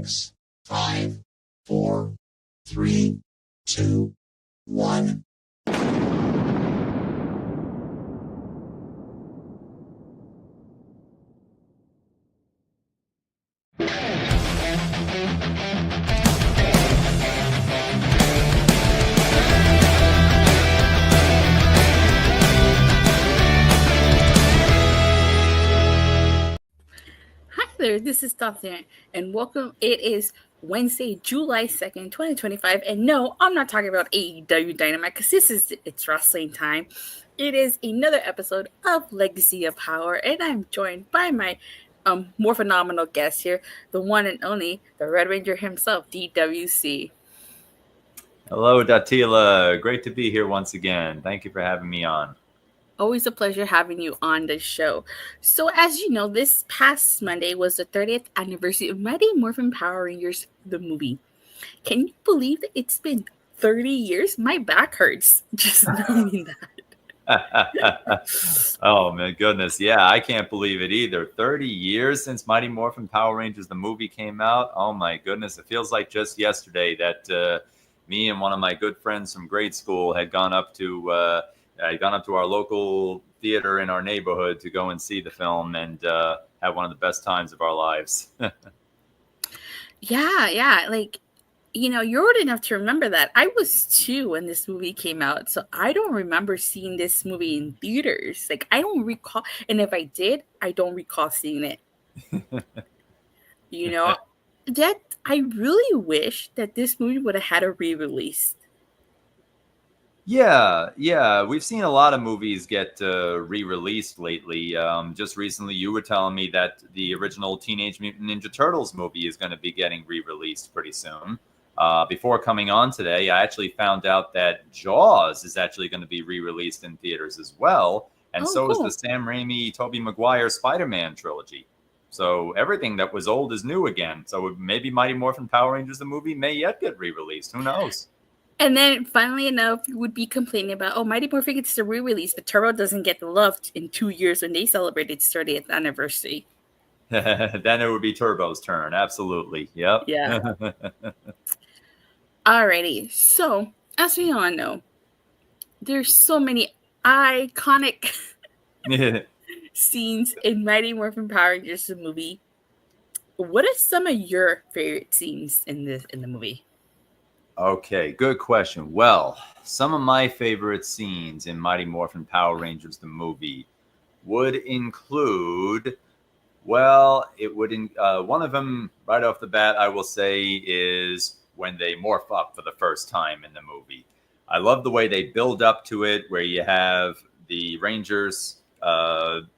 6, 5, 4, 3, 2, 1. Hi there, this is Dr. and welcome. It is Wednesday, July 2nd, 2025. And no, I'm not talking about AEW Dynamite because it's wrestling time. It is another episode of Legacy of Power, and I'm joined by my more phenomenal guest here, the one and only, the Red Ranger himself, DWC. Hello, Datila. Great to be here once again. Thank you for having me on. Always a pleasure having you on the show. So, as you know, this past Monday was the 30th anniversary of Mighty Morphin Power Rangers, the movie. Can you believe that it's been 30 years? My back hurts just knowing that. Oh, my goodness. Yeah, I can't believe it either. 30 years since Mighty Morphin Power Rangers, the movie came out. Oh, my goodness. It feels like just yesterday that me and one of my good friends from grade school had gone up to our local theater in our neighborhood to go and see the film and have one of the best times of our lives. Yeah. Like, you know, you're old enough to remember that. I was 2 when this movie came out, so I don't remember seeing this movie in theaters. Like, I don't recall, and if I did, I don't recall seeing it. You know, that I really wish that this movie would have had a re-release. Yeah. We've seen a lot of movies get re-released lately. Just recently, you were telling me that the original Teenage Mutant Ninja Turtles movie is going to be getting re-released pretty soon. Before coming on today, I actually found out that Jaws is actually going to be re-released in theaters as well. And so is the Sam Raimi, Tobey Maguire Spider-Man trilogy. So everything that was old is new again. So maybe Mighty Morphin Power Rangers, the movie, may yet get re-released. Who knows? And then, funnily enough, you would be complaining about, Mighty Morphin gets a re-release, but Turbo doesn't get the love in 2 years when they celebrate its 30th anniversary. Then it would be Turbo's turn. Absolutely. Yep. Yeah. Alrighty. So, as we all know, there's so many iconic scenes in Mighty Morphin Power Rangers, the movie. What are some of your favorite scenes in the movie? Okay, good question. Well, some of my favorite scenes in Mighty Morphin Power Rangers, the movie, would include, one of them right off the bat, I will say, is when they morph up for the first time in the movie. I love the way they build up to it, where you have the Rangers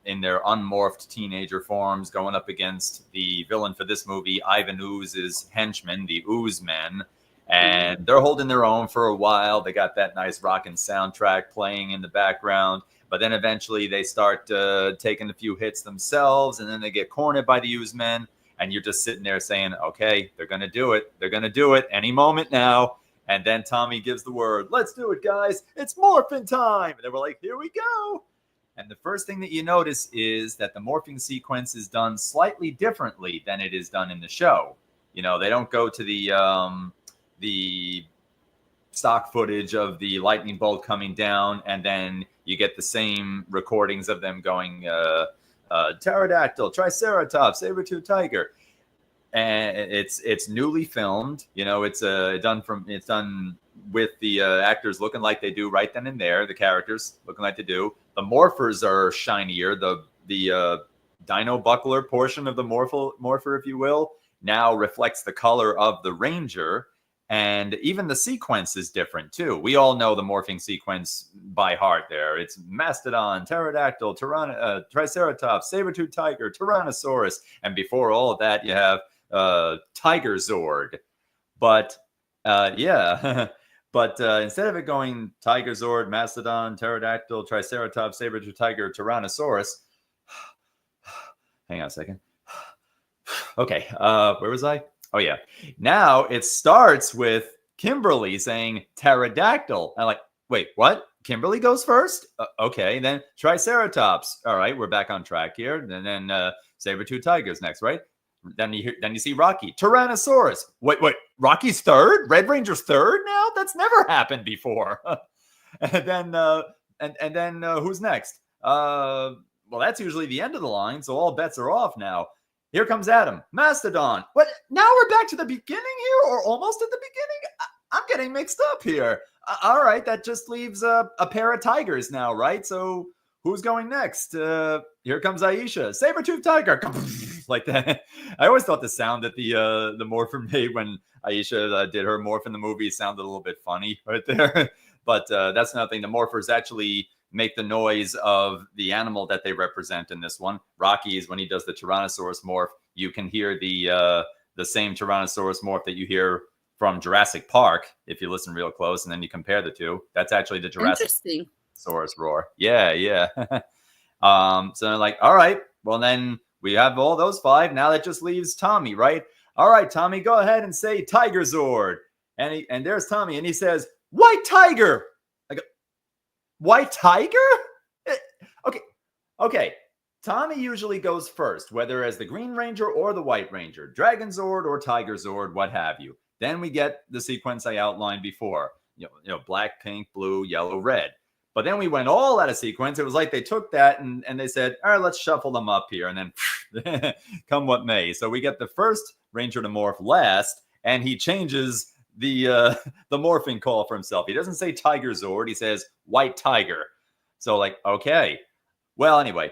in their unmorphed teenager forms going up against the villain for this movie, Ivan Ooze's henchmen, the Ooze Men. And they're holding their own for a while. They got that nice rockin' soundtrack playing in the background. But then eventually they start taking a few hits themselves, and then they get cornered by the Ooze Men. And you're just sitting there saying, okay, they're going to do it. They're going to do it any moment now. And then Tommy gives the word, let's do it, guys. It's morphin' time. And they were like, here we go. And the first thing that you notice is that the morphing sequence is done slightly differently than it is done in the show. You know, they don't go to the stock footage of the lightning bolt coming down, and then you get the same recordings of them going pterodactyl, triceratops, saber-tooth tiger, and it's newly filmed. You know, it's done with the actors looking like they do right then and there. The characters looking like they do. The morphers are shinier. The dino buckler portion of the morpher, if you will, now reflects the color of the Ranger. And even the sequence is different, too. We all know the morphing sequence by heart there. It's Mastodon, Pterodactyl, Triceratops, Saber-tooth Tiger, Tyrannosaurus. And before all of that, you have Tiger Zord. But, but instead of it going Tiger Zord, Mastodon, Pterodactyl, Triceratops, Saber-tooth Tiger, Tyrannosaurus. Hang on a second. Okay, where was I? Oh, yeah. Now it starts with Kimberly saying pterodactyl. I'm like, wait, what? Kimberly goes first? Okay, then Triceratops. All right, we're back on track here. And then saber-tooth tigers next, right? then you see Rocky, Tyrannosaurus. Wait, Rocky's third? Red Ranger's third now? That's never happened before. And then who's next? Well, that's usually the end of the line, so all bets are off now. Here comes Adam, Mastodon. What? Now we're back to the beginning here, or almost at the beginning? I'm getting mixed up here. All right, that just leaves a pair of tigers now, right? So who's going next? Here comes Aisha, saber-toothed tiger, like that. I always thought the sound that the Morphin made when Aisha did her morph in the movie sounded a little bit funny right there. But that's another thing. The morphers actually make the noise of the animal that they represent in this one. Rocky is when he does the Tyrannosaurus morph. You can hear the same Tyrannosaurus morph that you hear from Jurassic Park if you listen real close, and then you compare the two. That's actually the Jurassic Saurus roar. Yeah. So they're like, all right, well then we have all those 5. Now that just leaves Tommy, right? All right, Tommy, go ahead and say Tiger Zord. And there's Tommy, and he says, White Tiger. I go, White Tiger? Okay. Tommy usually goes first, whether as the Green Ranger or the White Ranger, Dragon Zord or Tiger Zord, what have you. Then we get the sequence I outlined before, you know, black, pink, blue, yellow, red. But then we went all out of sequence. It was like they took that and they said, all right, let's shuffle them up here. And then come what may. So we get the first Ranger to morph last, and he changes the morphing call for himself. He doesn't say Tiger Zord. He says White Tiger. So like, okay. Well, anyway,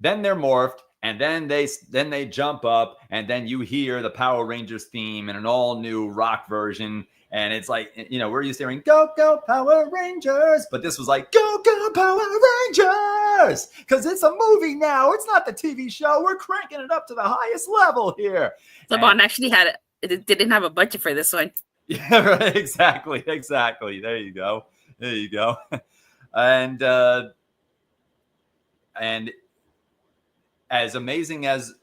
then they're morphed. And then they jump up, and then you hear the Power Rangers theme in an all-new rock version. And it's like, you know, we're used to hearing, go, go, Power Rangers. But this was like, go, go, Power Rangers. Because it's a movie now. It's not the TV show. We're cranking it up to the highest level here. Saban actually didn't have a budget for this one. Yeah, right. Exactly. There you go. And as amazing as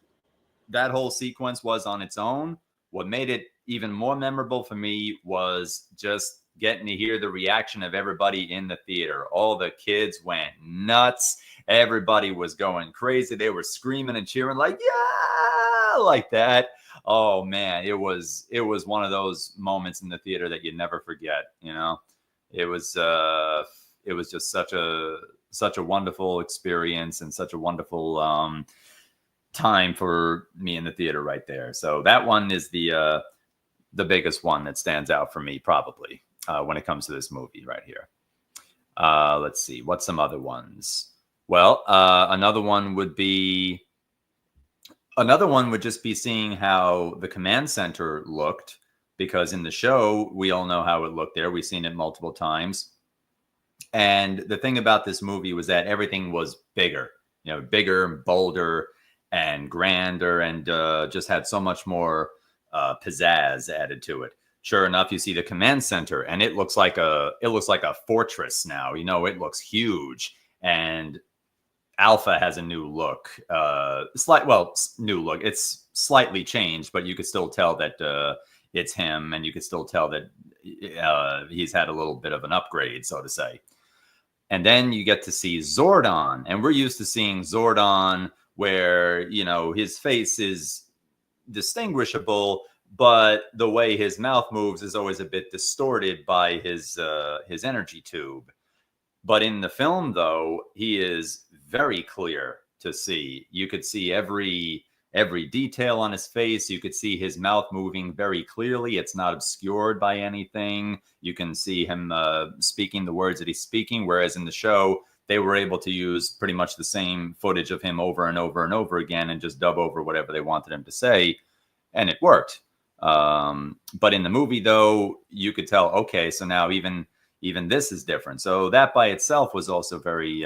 that whole sequence was on its own, what made it even more memorable for me was just getting to hear the reaction of everybody in the theater. All the kids went nuts. Everybody was going crazy. They were screaming and cheering like, yeah, like that. Oh man, it was one of those moments in the theater that you never forget. You know, it was just such a wonderful experience and such a wonderful time for me in the theater right there. So that one is the biggest one that stands out for me probably when it comes to this movie right here. Let's see, what's some other ones? Well, another one would just be seeing how the command center looked, because in the show, we all know how it looked there. We've seen it multiple times. And the thing about this movie was that everything was bigger, you know, bigger, bolder, and grander, and just had so much more pizzazz added to it. Sure enough, you see the command center, and it looks like a fortress now. You know, it looks huge, and Alpha has a new look, new look. It's slightly changed, but you could still tell that it's him, and you could still tell that he's had a little bit of an upgrade, so to say. And then you get to see Zordon, and we're used to seeing Zordon where, you know, his face is distinguishable, but the way his mouth moves is always a bit distorted by his energy tube. But in the film, though, he is very clear to see. You could see every detail on his face. You could see his mouth moving very clearly. It's not obscured by anything. You can see him speaking the words that he's speaking, whereas in the show, they were able to use pretty much the same footage of him over and over and over again and just dub over whatever they wanted him to say, and it worked. But in the movie, though, you could tell, okay, so now even this is different. So that by itself was also very,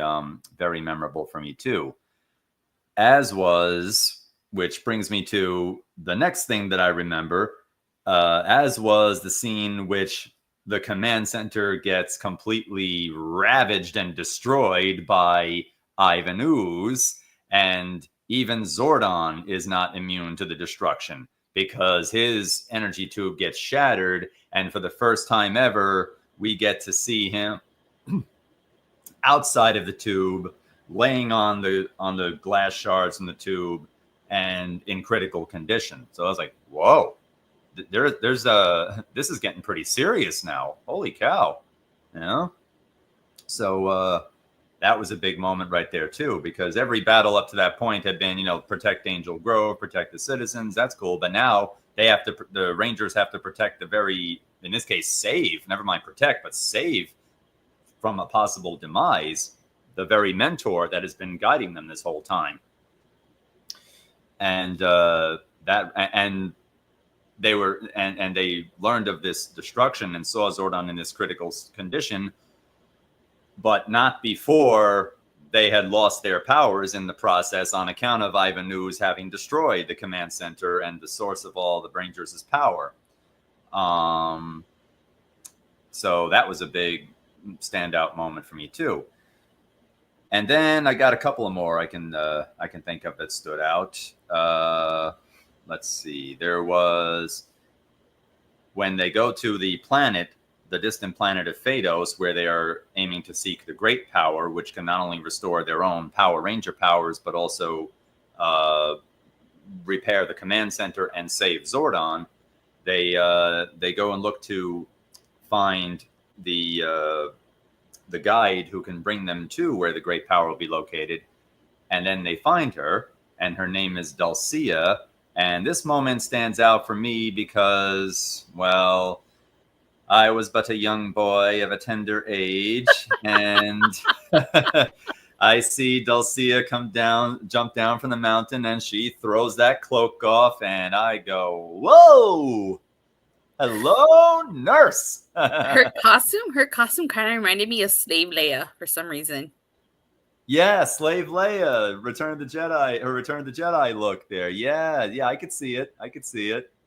very memorable for me too. Which brings me to the next thing that I remember, as was the scene which the command center gets completely ravaged and destroyed by Ivan Ooze, and even Zordon is not immune to the destruction because his energy tube gets shattered, and for the first time ever, we get to see him outside of the tube, laying on the glass shards in the tube, and in critical condition. So I was like, whoa, this is getting pretty serious now. Holy cow. So that was a big moment right there too, because every battle up to that point had been, protect Angel Grove, protect the citizens. That's cool. But now the Rangers have to protect in this case, save, never mind protect, but save from a possible demise, the very mentor that has been guiding them this whole time. And they learned of this destruction and saw Zordon in this critical condition, but not before they had lost their powers in the process on account of Ivan Ooze having destroyed the command center and the source of all the Rangers' power. So that was a big standout moment for me too. And then I got a couple of more I can think of that stood out. Let's see. There was when they go to the distant planet of Phaedos, where they are aiming to seek the Great Power, which can not only restore their own Power Ranger powers, but also repair the command center and save Zordon. They go and look to find the guide who can bring them to where the Great Power will be located. And then they find her, and her name is Dulcia. And this moment stands out for me because, well, I was but a young boy of a tender age, and I see Dulcia jump down from the mountain, and she throws that cloak off, and I go, whoa! Hello, nurse. Her costume kind of reminded me of Slave Leia for some reason. Yeah, Slave Leia, Return of the Jedi look there. Yeah, I could see it.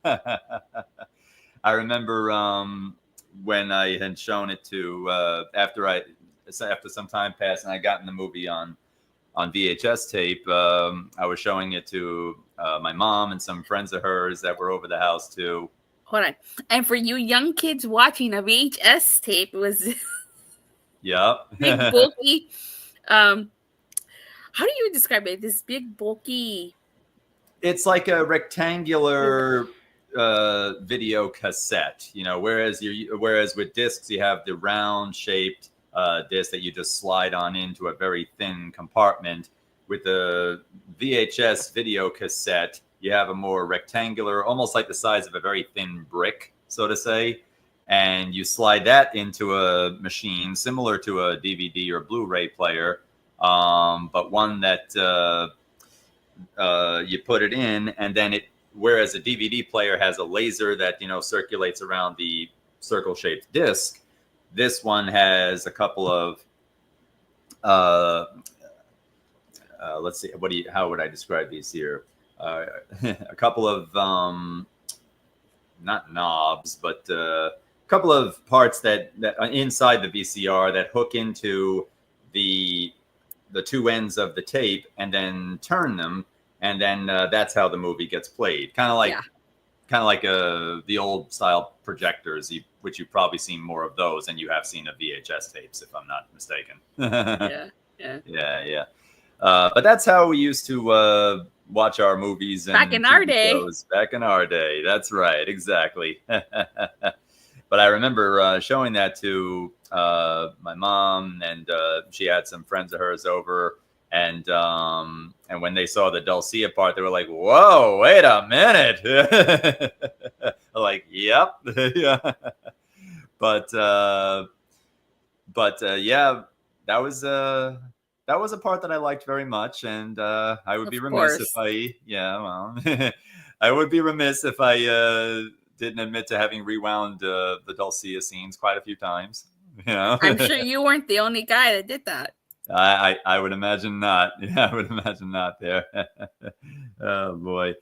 I remember when I had shown it to after some time passed and I got in the movie on VHS tape. I was showing it to my mom and some friends of hers that were over the house too. Hold on. And for you young kids watching, a VHS tape was yep. big, bulky. How do you describe it? This big, bulky. It's like a rectangular video cassette, whereas with discs, you have the round shaped disc that you just slide on into a very thin compartment. With the VHS video cassette, you have a more rectangular, almost like the size of a very thin brick, so to say. And you slide that into a machine similar to a DVD or Blu-ray player, but one that you put it in, and then whereas a DVD player has a laser that, circulates around the circle-shaped disc, this one has a couple of, let's see, how would I describe these here? A couple of not knobs, but a couple of parts that are inside the VCR that hook into the two ends of the tape and then turn them, and then that's how the movie gets played. Kind of like the old style projectors, which you've probably seen more of those than you have seen of VHS tapes, if I'm not mistaken. Yeah. But that's how we used to watch our movies and back in our day. Back in our day, that's right, exactly. But I remember showing that to my mom, and she had some friends of hers over, and when they saw the Dulcia part, they were like, "Whoa, wait a minute!" Like, "Yep, yeah." But yeah, that was a part that I liked very much, and I would be remiss if I would be remiss if I didn't admit to having rewound the Dulcia scenes quite a few times. I'm sure you weren't the only guy that did that. I would imagine not. Yeah, I would imagine not there. Oh boy.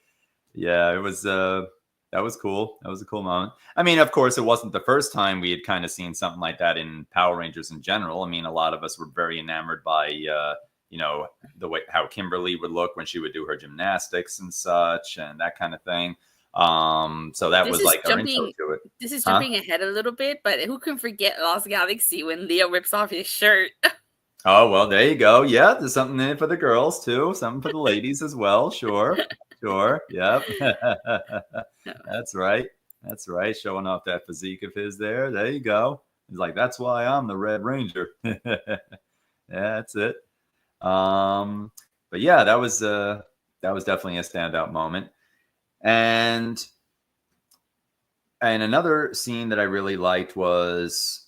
Yeah, it was that was cool. That was a cool moment. I mean, of course, it wasn't the first time we had kind of seen something like that in Power Rangers in general. I mean, a lot of us were very enamored by the way how Kimberly would look when she would do her gymnastics and such, and that kind of thing. So that was like our intro to it. This is jumping ahead a little bit, but who can forget Lost Galaxy when Leo rips off his shirt? Oh, well, there you go. Yeah, there's something in it for the girls too, something for the ladies as well. Sure. Sure. Yep. That's right. That's right. Showing off that physique of his there. There you go. He's like, that's why I'm the Red Ranger. Yeah, that's it. But yeah, that was definitely a standout moment. And another scene that I really liked was,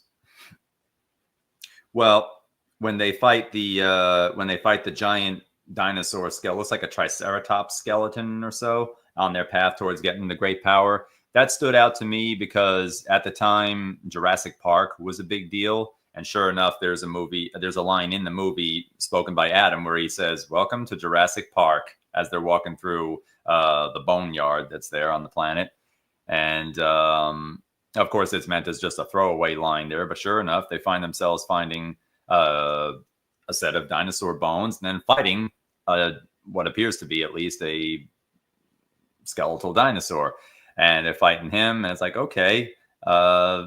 well, when they fight the giant dinosaur skeleton, looks like a triceratops skeleton or so, on their path towards getting the great power. That stood out to me because at the time Jurassic Park was a big deal. And sure enough, there's a line in the movie spoken by Adam where he says, "Welcome to Jurassic Park," as they're walking through the boneyard that's there on the planet. And of course, it's meant as just a throwaway line there. But sure enough, they find themselves finding a set of dinosaur bones and then fighting what appears to be at least a skeletal dinosaur. And they're fighting him. And it's like, okay,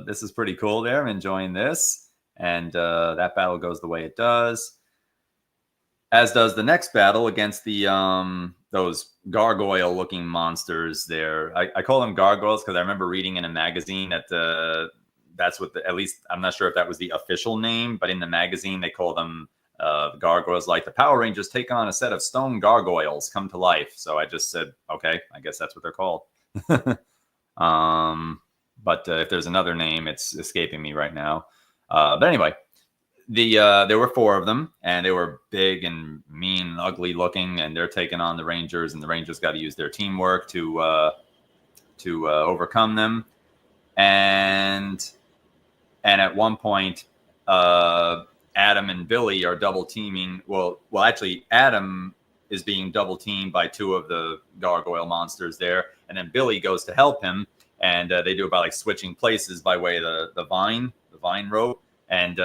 this is pretty cool there. I'm enjoying this. And that battle goes the way it does, as does the next battle against the those gargoyle-looking monsters there. I call them gargoyles because I remember reading in a magazine that that's what at least I'm not sure if that was the official name, but in the magazine they call them gargoyles. Like the Power Rangers take on a set of stone gargoyles come to life. So I just said, okay, I guess that's what they're called. But if there's another name, it's escaping me right now. But anyway, there were 4 of them, and they were big and mean, and ugly looking, and they're taking on the Rangers, and the Rangers got to use their teamwork to overcome them. And at one point, Adam and Billy are double teaming. Well, actually, Adam is being double teamed by 2 of the gargoyle monsters there, and then Billy goes to help him, and they do it by like switching places by way of the vine rope, and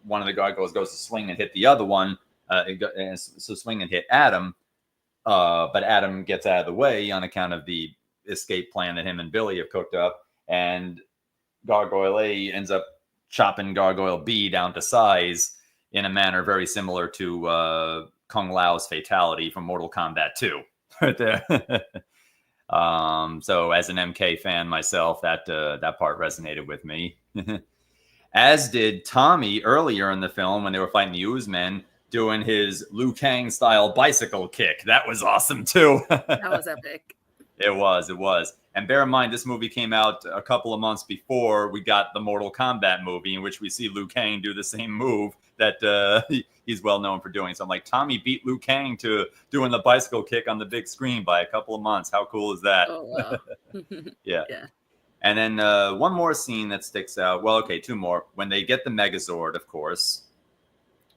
one of the gargoyles goes to swing and hit the other one, so swing and hit Adam, but Adam gets out of the way on account of the escape plan that him and Billy have cooked up, and Gargoyle A ends up chopping Gargoyle B down to size in a manner very similar to Kung Lao's fatality from Mortal Kombat 2 right there. So as an MK fan myself, that part resonated with me. As did Tommy earlier in the film when they were fighting the Ooze-Men, doing his Liu Kang style bicycle kick. That was awesome too. That was epic. It was. And bear in mind, this movie came out a couple of months before we got the Mortal Kombat movie, in which we see Liu Kang do the same move that he's well known for doing. So I'm like, Tommy beat Liu Kang to doing the bicycle kick on the big screen by a couple of months. How cool is that? Oh, wow. Yeah. Yeah. And then one more scene that sticks out. Well, okay, 2 more. When they get the Megazord, of course.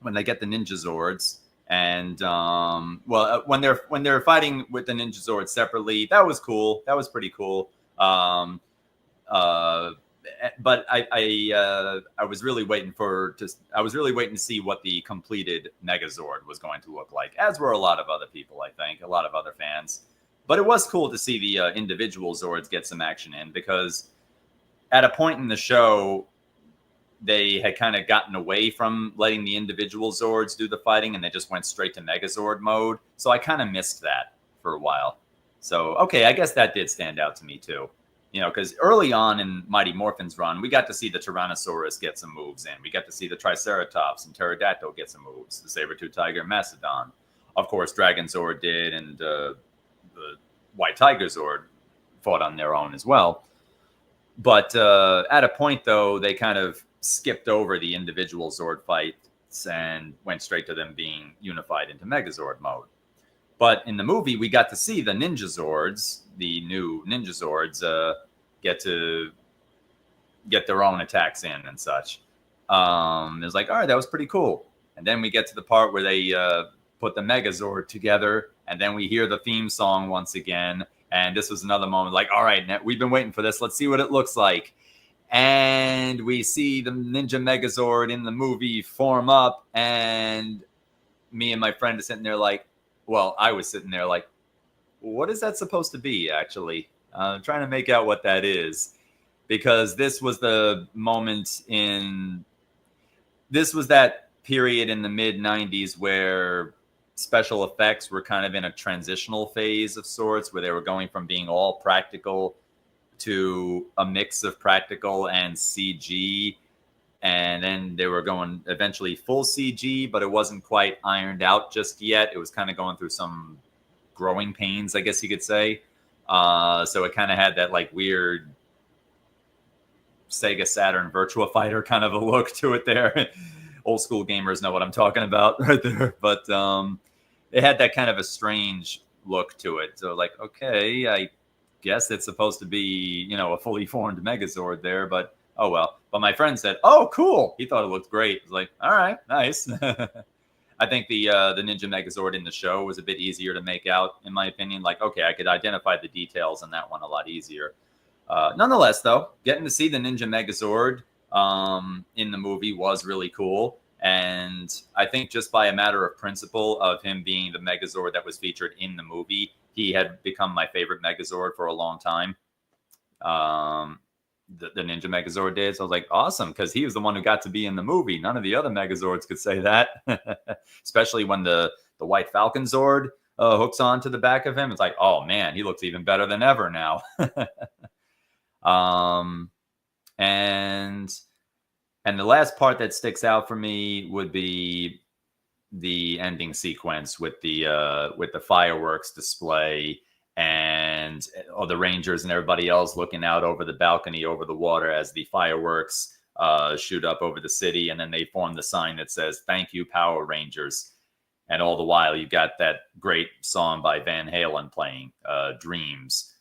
When they get the Ninja Zords. And when they're fighting with the Ninja Zords separately, that was cool. That was pretty cool. But I was really waiting to see what the completed Megazord was going to look like, as were a lot of other people, I think, a lot of other fans. But it was cool to see the individual Zords get some action in, because at a point in the show, they had kind of gotten away from letting the individual Zords do the fighting, and they just went straight to Megazord mode. So I kind of missed that for a while. So, okay, I guess that did stand out to me too. You know, because early on in Mighty Morphin's run, we got to see the Tyrannosaurus get some moves in. We got to see the Triceratops and Pterodactyl get some moves. The Saber-tooth Tiger and Mastodon. Of course, Dragon Zord did, and the White Tiger Zord fought on their own as well. But at a point, though, they kind of skipped over the individual Zord fights and went straight to them being unified into Megazord mode. But in the movie, we got to see the Ninja Zords, the new Ninja Zords, get their own attacks in and such. It was like, all right, that was pretty cool. And then we get to the part where they put the Megazord together, and then we hear the theme song once again. And this was another moment like, all right, we've been waiting for this. Let's see what it looks like. And we see the Ninja Megazord in the movie form up, and me and my friend are sitting there like, well, I was sitting there like, what is that supposed to be, actually? I'm trying to make out what that is, because this was the moment this was that period in the mid-90s where special effects were kind of in a transitional phase of sorts, where they were going from being all practical to a mix of practical and CG. And then they were going eventually full CG, but it wasn't quite ironed out just yet. It was kind of going through some growing pains, I guess you could say. So it kind of had that like weird Sega Saturn Virtua Fighter kind of a look to it there. Old school gamers know what I'm talking about right there. But it had that kind of a strange look to it. So like, okay, I guess it's supposed to be, a fully formed Megazord there, but oh well. But my friend said, oh, cool. He thought it looked great. I was like, all right, nice. I think the Ninja Megazord in the show was a bit easier to make out, in my opinion. Like, okay, I could identify the details on that one a lot easier. Nonetheless, though, getting to see the Ninja Megazord in the movie was really cool. And I think just by a matter of principle of him being the Megazord that was featured in the movie, he had become my favorite Megazord for a long time. The Ninja Megazord did. So I was like, awesome, because he was the one who got to be in the movie. None of the other Megazords could say that, especially when the White Falcon Zord hooks on to the back of him. It's like, oh, man, he looks even better than ever now. And the last part that sticks out for me would be the ending sequence with the fireworks display and all the Rangers and everybody else looking out over the balcony over the water as the fireworks shoot up over the city, and then they form the sign that says "Thank you, Power Rangers." And all the while, you got that great song by Van Halen playing, "Dreams."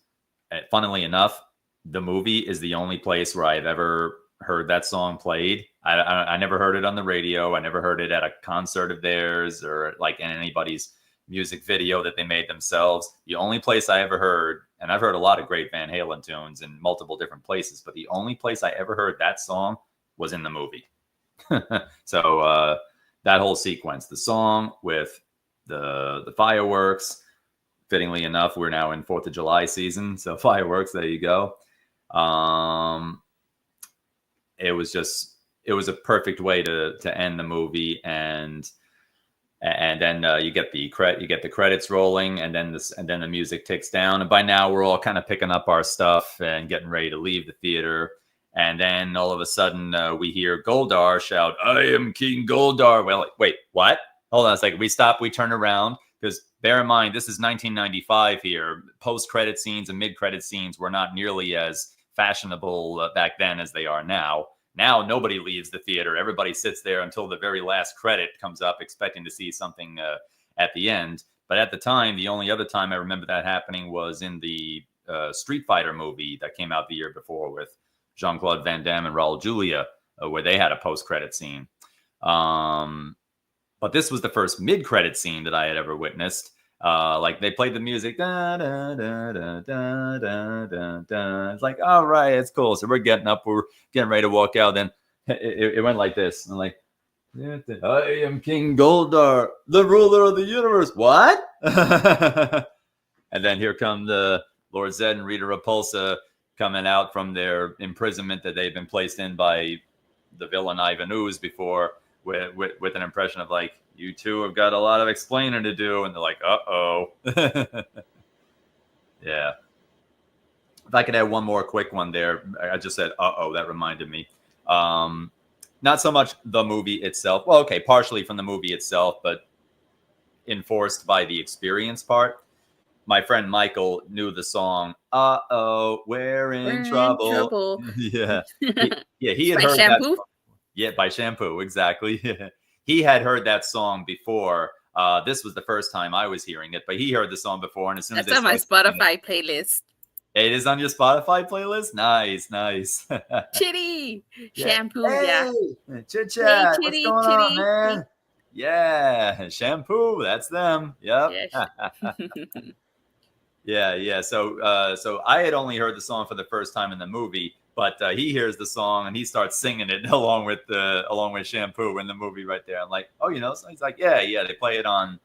And funnily enough, the movie is the only place where I've ever heard that song played. I never heard it on the radio. I never heard it at a concert of theirs or like in anybody's music video that they made themselves. The only place I ever heard, and I've heard a lot of great Van Halen tunes in multiple different places, but the only place I ever heard that song was in the movie. So that whole sequence, the song with the fireworks, fittingly enough, we're now in 4th of July season. So fireworks, there you go. It was a perfect way to end the movie, and then you get the credits rolling, and then the music ticks down, and by now we're all kind of picking up our stuff and getting ready to leave the theater, and then all of a sudden we hear Goldar shout, "I am King Goldar." Well, like, wait, what? Hold on a second. We stop, we turn around, because bear in mind this is 1995 here. Post-credit scenes and mid-credit scenes were not nearly as fashionable back then as they are now. Now nobody leaves the theater. Everybody sits there until the very last credit comes up, expecting to see something at the end. But at the time, the only other time I remember that happening was in the Street Fighter movie that came out the year before with Jean-Claude Van Damme and Raul Julia, where they had a post-credit scene. But this was the first mid-credit scene that I had ever witnessed. Like they played the music, da, da, da, da, da, da, da, da. It's like, all right, it's cool. So we're getting up, we're getting ready to walk out. Then it went like this. I'm like, I am King Goldar, the ruler of the universe. What? And then here come the Lord Zed and Rita Repulsa coming out from their imprisonment that they've been placed in by the villain Ivan Ooze before, with an impression of like, you two have got a lot of explaining to do. And they're like, uh-oh. Yeah. If I could add one more quick one there. I just said, uh-oh, that reminded me. Not so much the movie itself. Well, okay, partially from the movie itself, but enforced by the experience part. My friend Michael knew the song, uh-oh, we're in trouble. Yeah. He had heard Shampoo? that song. Yeah, by Shampoo, exactly. He had heard that song before. This was the first time I was hearing it, but he heard the song before, and as soon as that's on my Spotify playlist. It is on your Spotify playlist? Nice. Chitty! Yeah. Shampoo, hey, yeah. Chit Chat, what's Chitty, going on, Chitty. man? Yeah, Shampoo, that's them. Yep. Yes. Yeah. So I had only heard the song for the first time in the movie, but he hears the song and he starts singing it along with Shampoo in the movie right there. I'm like, oh, so he's like, yeah, they play it on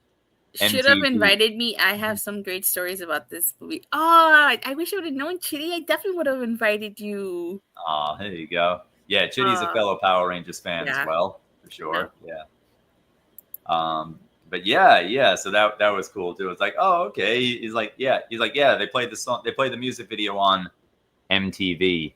MTV. Should have invited me. I have some great stories about this movie. Oh, I wish I would have known, Chitty. I definitely would have invited you. Oh, there you go. Yeah, Chitty's a fellow Power Rangers fan as well, for sure. No. Yeah. but yeah. So that was cool too. It's like, oh, okay. He's like, yeah. They played the song. They played the music video on MTV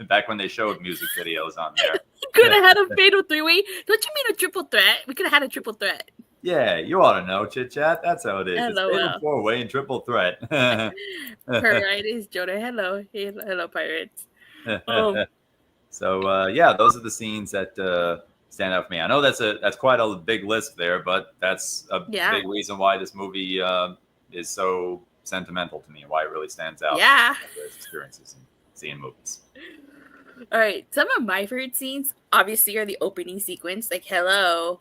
back when they showed music videos on there. You could have had a fatal three-way. Don't you mean a triple threat? We could have had a triple threat. Yeah, you ought to know, Chit Chat. That's how it is. It's fatal four-way and triple threat. Pirates, Jonah. Hello, pirates. So yeah, those are the scenes that stand out for me. I know that's quite a big list there, but that's a big reason why this movie is so sentimental to me and why it really stands out. Yeah, those experiences and seeing movies. All right, some of my favorite scenes obviously are the opening sequence, like hello,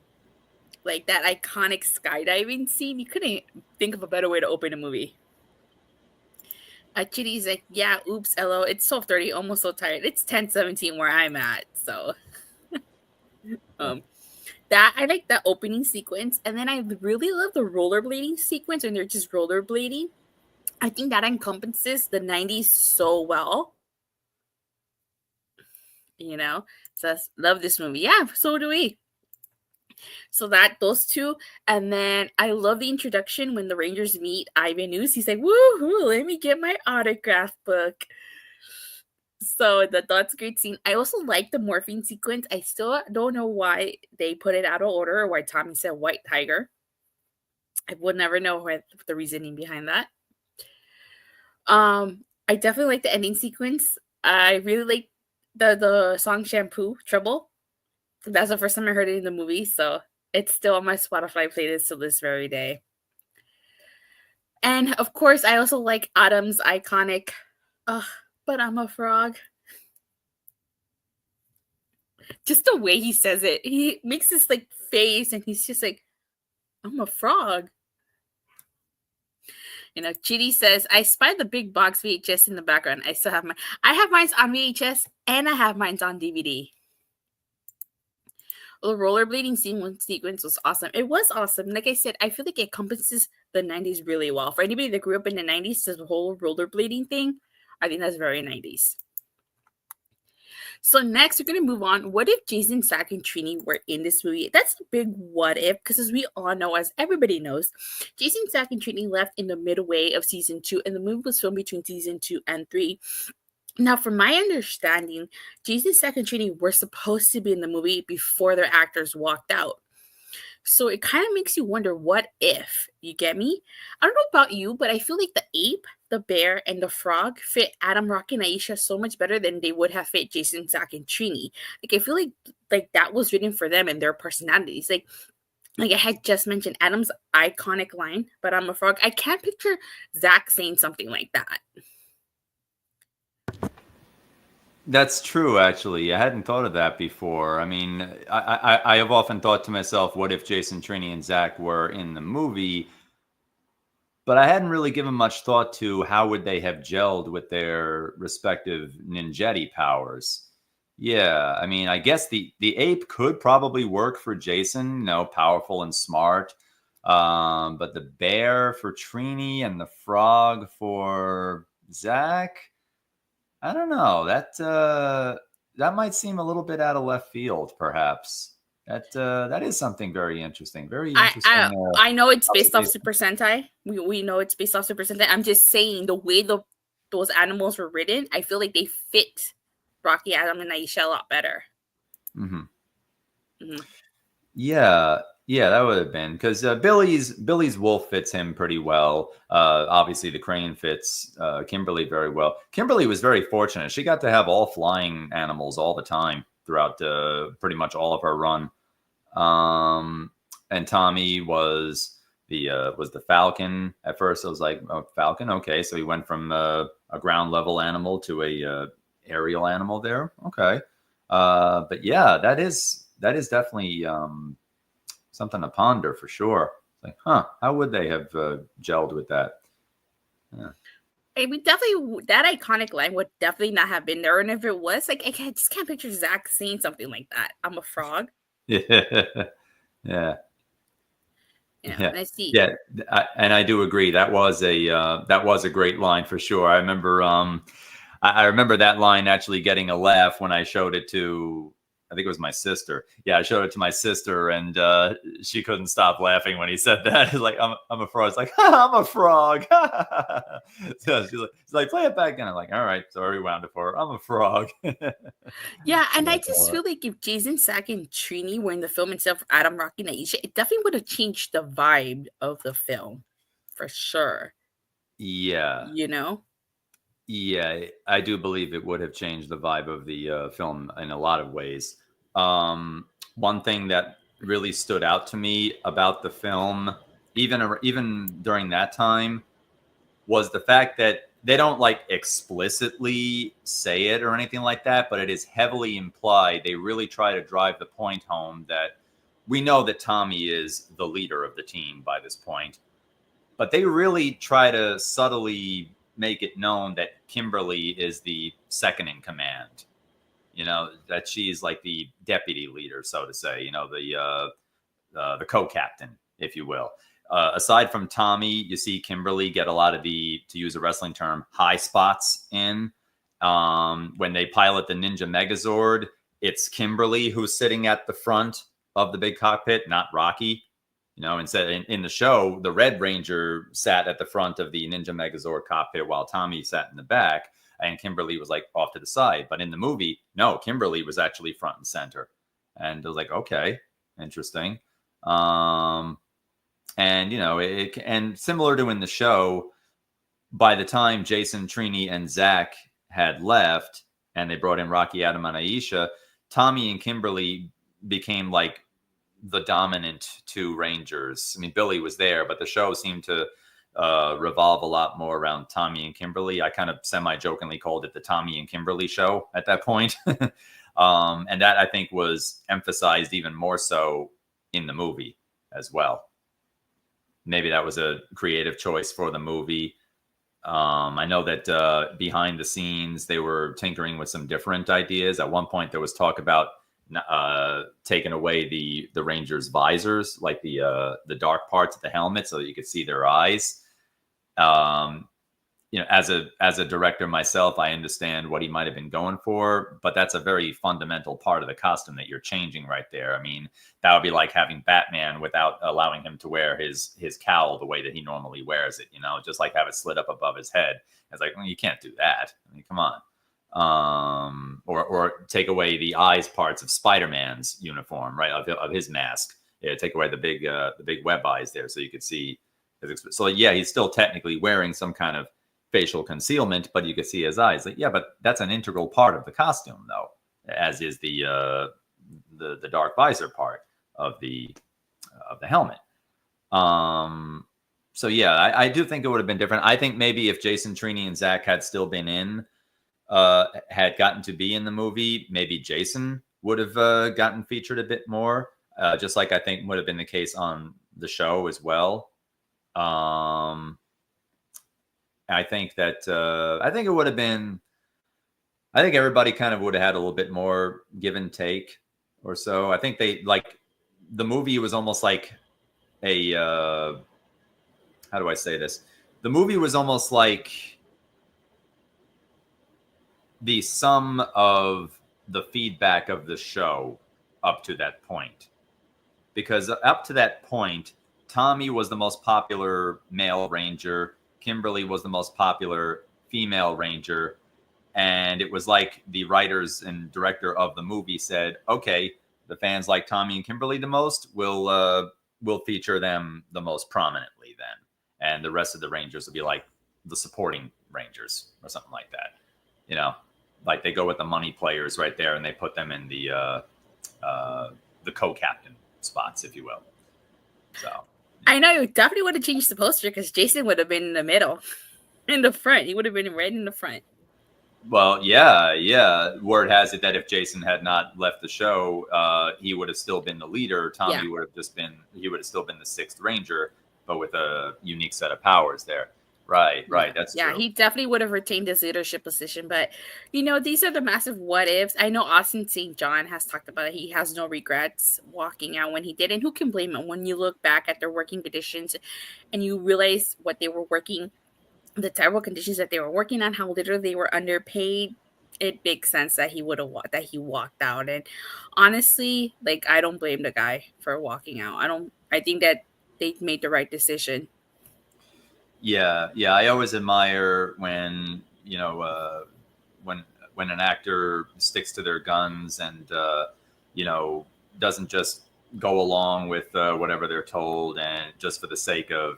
like that iconic skydiving scene. You couldn't think of a better way to open a movie. Chitty's like, yeah, oops, hello, it's 12:30, almost so tired. It's 10:17 where I'm at, so that I like that opening sequence, and then I really love the rollerblading sequence when they're just rollerblading. I think that encompasses the 90s so well. You know, so I love this movie. Yeah, so do we. So those two, and then I love the introduction when the Rangers meet Ivan Ooze. He's like, "Woohoo! Let me get my autograph book." So that's a great scene. I also like the Morphin sequence. I still don't know why they put it out of order or why Tommy said White Tiger. I would never know the reasoning behind that. I definitely like the ending sequence. I really like the song Shampoo, Trouble. That's the first time I heard it in the movie, so it's still on my Spotify playlist till this very day. And of course, I also like Adam's iconic, but I'm a frog. Just the way he says it, he makes this like face and he's just like, I'm a frog. You know, Chitty says, I spied the big box VHS in the background. I have mine on VHS and I have mine on DVD. Well, the rollerblading sequence was awesome. It was awesome. Like I said, I feel like it encompasses the 90s really well. For anybody that grew up in the 90s, the whole rollerblading thing, I think that's very 90s. So next, we're going to move on. What if Jason, Zach, and Trini were in this movie? That's a big what if, because as we all know, as everybody knows, Jason, Zach, and Trini left in the midway of season 2, and the movie was filmed between season 2 and 3. Now, from my understanding, Jason, Zach, and Trini were supposed to be in the movie before their actors walked out. So it kind of makes you wonder, what if? You get me? I don't know about you, but I feel like the ape, the bear, and the frog fit Adam, Rocky, and Aisha so much better than they would have fit Jason, Zach, and Trini. Like, I feel like that was written for them and their personalities. Like I had just mentioned Adam's iconic line, but I'm a frog. I can't picture Zach saying something like that. That's true, actually. I hadn't thought of that before. I mean, I have often thought to myself, what if Jason, Trini, and Zach were in the movie? But I hadn't really given much thought to how would they have gelled with their respective ninjetti powers. Yeah, I mean, I guess the ape could probably work for Jason, you know, powerful and smart. But the bear for Trini and the frog for Zach, I don't know. That might seem a little bit out of left field, perhaps. That is something very interesting. Very interesting. I know it's based off Super Sentai. We know it's based off Super Sentai. I'm just saying the way those animals were written, I feel like they fit Rocky, Adam, and Aisha a lot better. Yeah, that would have been because Billy's wolf fits him pretty well. Obviously, the crane fits Kimberly very well. Kimberly was very fortunate; she got to have all flying animals all the time throughout pretty much all of her run. And Tommy was the falcon. At first, I was like, "Oh, falcon, okay." So he went from a ground level animal to a aerial animal there. Okay, but yeah, that is definitely something to ponder for sure. Like, how would they have gelled with that? Yeah. I mean, definitely that iconic line would definitely not have been there. And if it was, like, I just can't picture Zach saying something like that. I'm a frog. Yeah. I see. Yeah, and I do agree. That was a great line for sure. I remember I remember that line actually getting a laugh when I showed it to I think it was my sister. Yeah, I showed it to my sister, and she couldn't stop laughing when he said that. He's like, I'm a frog. It's like, I'm a frog. So she's like, play it back again. I'm like, all right. So I rewound it for her. I'm a frog. Yeah, and I just feel like if Jason, Zach, and Trini were in the film instead of Adam, Rocky, and Aisha, it definitely would have changed the vibe of the film, for sure. Yeah. You know? Yeah, I do believe it would have changed the vibe of the film in a lot of ways. One thing that really stood out to me about the film, even during that time, was the fact that they don't like explicitly say it or anything like that, but it is heavily implied. They really try to drive the point home that we know that Tommy is the leader of the team by this point, but they really try to subtly make it known that Kimberly is the second in command. You know, that she's like the deputy leader, so to say. You know, the co-captain, if you will. Aside from Tommy, you see Kimberly get a lot of the, to use a wrestling term, high spots in. When they pilot the Ninja Megazord, it's Kimberly who's sitting at the front of the big cockpit, not Rocky. You know, instead in the show, the Red Ranger sat at the front of the Ninja Megazord cockpit while Tommy sat in the back, and Kimberly was like off to the side. But in the movie, no, Kimberly was actually front and center. And I was like, okay, interesting. And you know, and similar to in the show, by the time Jason, Trini, and Zach had left, and they brought in Rocky, Adam, and Aisha, Tommy and Kimberly became like the dominant two Rangers. I mean, Billy was there, but the show seemed to revolve a lot more around Tommy and Kimberly. I kind of semi-jokingly called it the Tommy and Kimberly show at that point. And that, I think, was emphasized even more so in the movie as well. Maybe that was a creative choice for the movie. I know that behind the scenes, they were tinkering with some different ideas. At one point, there was talk about taking away the Rangers' visors, like the dark parts of the helmet, so that you could see their eyes. You know, as a director myself, I understand what he might have been going for, but that's a very fundamental part of the costume that you're changing right there. I mean, that would be like having Batman without allowing him to wear his cowl the way that he normally wears it. You know, just like have it slid up above his head. It's like, well, you can't do that. I mean, come on. Or take away the eyes parts of Spider-Man's uniform, right, of his mask. Yeah, take away the big web eyes there, so you could see. So yeah, he's still technically wearing some kind of facial concealment, but you can see his eyes. Like, yeah, but that's an integral part of the costume, though, as is the dark visor part of the helmet. So yeah, I do think it would have been different. I think maybe if Jason, Trini, and Zach had still been in, had gotten to be in the movie, maybe Jason would have gotten featured a bit more, just like I think would have been the case on the show as well. I think that I think it would have been. I think everybody kind of would have had a little bit more give and take, or so. I think they like the movie was almost like a. How do I say this? The movie was almost like the sum of the feedback of the show up to that point, because up to that point, Tommy was the most popular male Ranger. Kimberly was the most popular female Ranger. And it was like the writers and director of the movie said, okay, the fans like Tommy and Kimberly the most, we'll feature them the most prominently then. And the rest of the Rangers will be like the supporting Rangers or something like that. You know, like they go with the money players right there and they put them in the co-captain spots, if you will. So I know you definitely would have changed the poster because Jason would have been in the middle, in the front. He would have been right in the front. Well, yeah. Word has it that if Jason had not left the show, he would have still been the leader. Tommy would have still been the sixth Ranger, but with a unique set of powers there. Right. That's true. He definitely would have retained his leadership position. But, you know, these are the massive what ifs. I know Austin St. John has talked about it. He has no regrets walking out when he did. And who can blame him when you look back at their working conditions and you realize what they were working, the terrible conditions that they were working on, how little they were underpaid. it makes sense that he walked out. And honestly, like, I don't blame the guy for walking out. I think that they made the right decision. Yeah, yeah. I always admire when when an actor sticks to their guns and you know doesn't just go along with whatever they're told and just for the sake of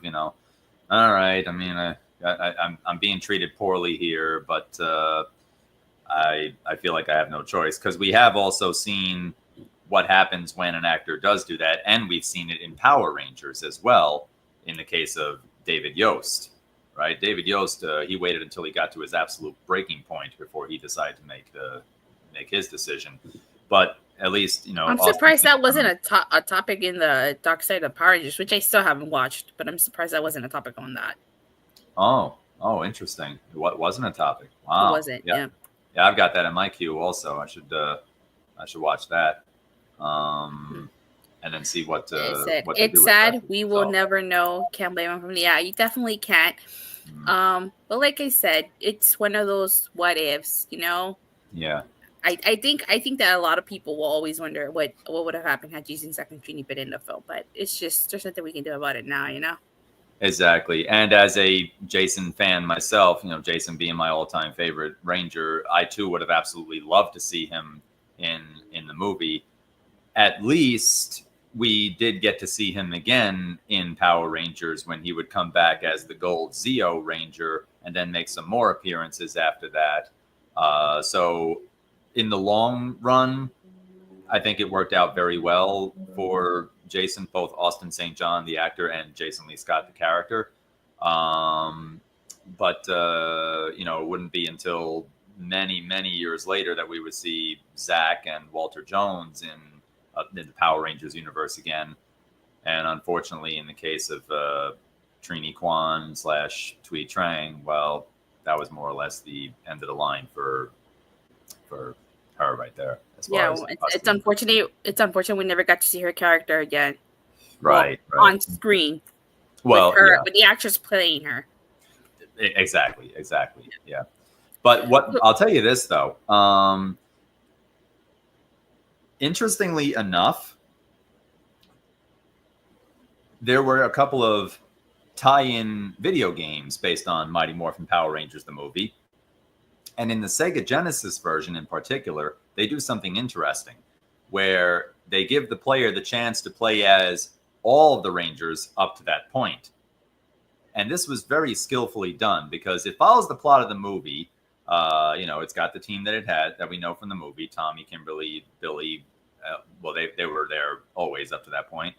all right. I mean, I'm being treated poorly here, but I feel like I have no choice because we have also seen what happens when an actor does do that, and we've seen it in Power Rangers as well. In the case of David Yost, right? David Yost, he waited until he got to his absolute breaking point before he decided to make his decision. But at least I'm Austin, surprised that wasn't a topic in the Dark Side of Power Rangers, which I still haven't watched. But I'm surprised that wasn't a topic on that. Oh, interesting. What wasn't a topic? Wow. It wasn't. Yeah. Yeah, I've got that in my queue also. I should watch that. And then see what it's sad. We will never know. Can't blame him from you definitely can't. But like I said, it's one of those what ifs, Yeah. I think that a lot of people will always wonder what would have happened had Jason Second Trini been in the film, but it's just there's nothing we can do about it now, Exactly. And as a Jason fan myself, Jason being my all-time favorite Ranger, I too would have absolutely loved to see him in the movie. At least we did get to see him again in Power Rangers when he would come back as the Gold Zeo Ranger and then make some more appearances after that. So in the long run, I think it worked out very well for Jason, both Austin St. John, the actor, and Jason Lee Scott, the character. But it wouldn't be until many, many years later that we would see Zach and Walter Jones in the Power Rangers universe again. And unfortunately, in the case of Trini Kwan / Thuy Trang, well, that was more or less the end of the line for her right there. It's unfortunate. It's unfortunate we never got to see her character again. Right. On screen. Well, with the actress playing her. Exactly. Yeah. But I'll tell you this though. Interestingly enough, there were a couple of tie-in video games based on Mighty Morphin Power Rangers, the movie. And in the Sega Genesis version in particular, they do something interesting where they give the player the chance to play as all of the Rangers up to that point. And this was very skillfully done because it follows the plot of the movie. It's got the team that we know from the movie, Tommy, Kimberly, Billy. They were there always up to that point.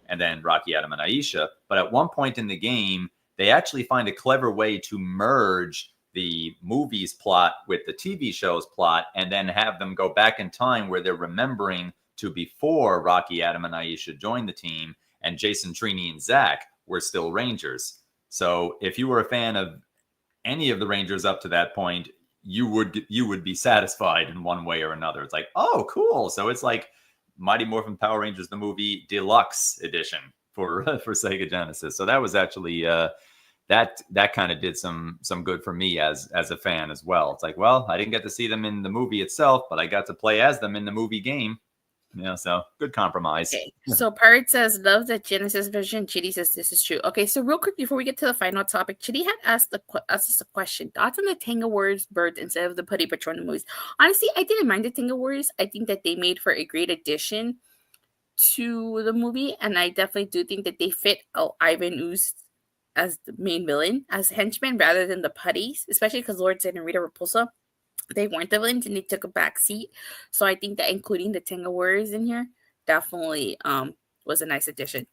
And then Rocky, Adam, and Aisha. But at one point in the game, they actually find a clever way to merge the movie's plot with the TV show's plot and then have them go back in time where they're remembering to before Rocky, Adam, and Aisha joined the team and Jason, Trini, and Zach were still Rangers. So if you were a fan of any of the Rangers up to that point, you would be satisfied in one way or another. It's like, oh, cool. So it's like Mighty Morphin Power Rangers, the movie deluxe edition for Sega Genesis. So that was actually that kind of did some good for me as a fan as well. It's like, well, I didn't get to see them in the movie itself, but I got to play as them in the movie game. So good compromise. Okay. So Pirate says, love the Genesis version. Chitty says this is true. Okay, so real quick before we get to the final topic, Chitty had asked us a question. Thoughts on the Tango Warriors birds instead of the Putty Patrol movies? Honestly, I didn't mind the Tango Warriors. I think that they made for a great addition to the movie, and I definitely do think that they fit Ivan Ooze as the main villain, as henchmen, rather than the putties, especially because Lord Zed and Rita Repulsa, they weren't the villains and they took a back seat. So I think that including the Tango Warriors in here definitely was a nice addition.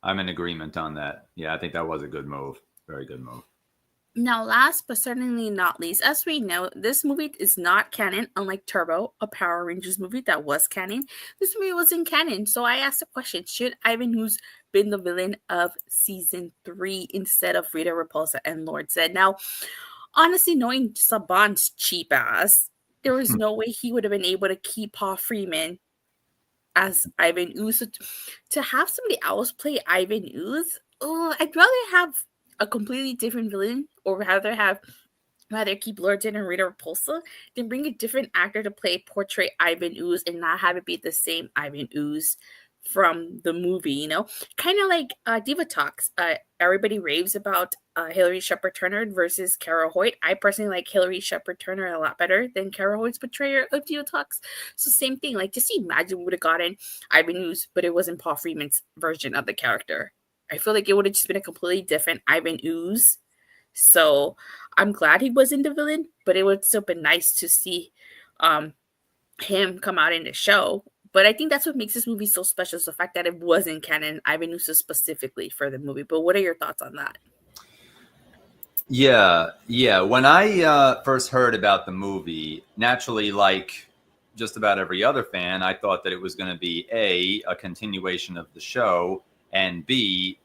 I'm in agreement on that. Yeah, I think that was a good move. Very good move. Now, last but certainly not least, as we know, this movie is not canon, unlike Turbo, a Power Rangers movie that was canon. This movie wasn't canon. So I asked the question, should Ivan Ooze been the villain of season 3 instead of Rita Repulsa and Lord Zed? Now, honestly, knowing Saban's cheap ass, there was no way he would have been able to keep Paul Freeman as Ivan Ooze. So to have somebody else play Ivan Ooze, I'd rather have a completely different villain, or rather have rather keep Lorton and Rita Repulsa than bring a different actor to portray Ivan Ooze and not have it be the same Ivan Ooze from the movie, you know? Kind of like Diva Talks. Everybody raves about Hilary Shepard Turner versus Kara Hoyt. I personally like Hilary Shepard Turner a lot better than Kara Hoyt's portrayal of Diva Talks. So same thing, like just imagine we would have gotten Ivan Ooze, but it wasn't Paul Freeman's version of the character. I feel like it would have just been a completely different Ivan Ooze. So I'm glad he wasn't the villain, but it would still been nice to see him come out in the show. But I think that's what makes this movie so special, is the fact that it wasn't canon Ivan Ooze specifically for the movie. But what are your thoughts on that? Yeah. When I first heard about the movie, naturally, like just about every other fan, I thought that it was going to be a continuation of the show, and B,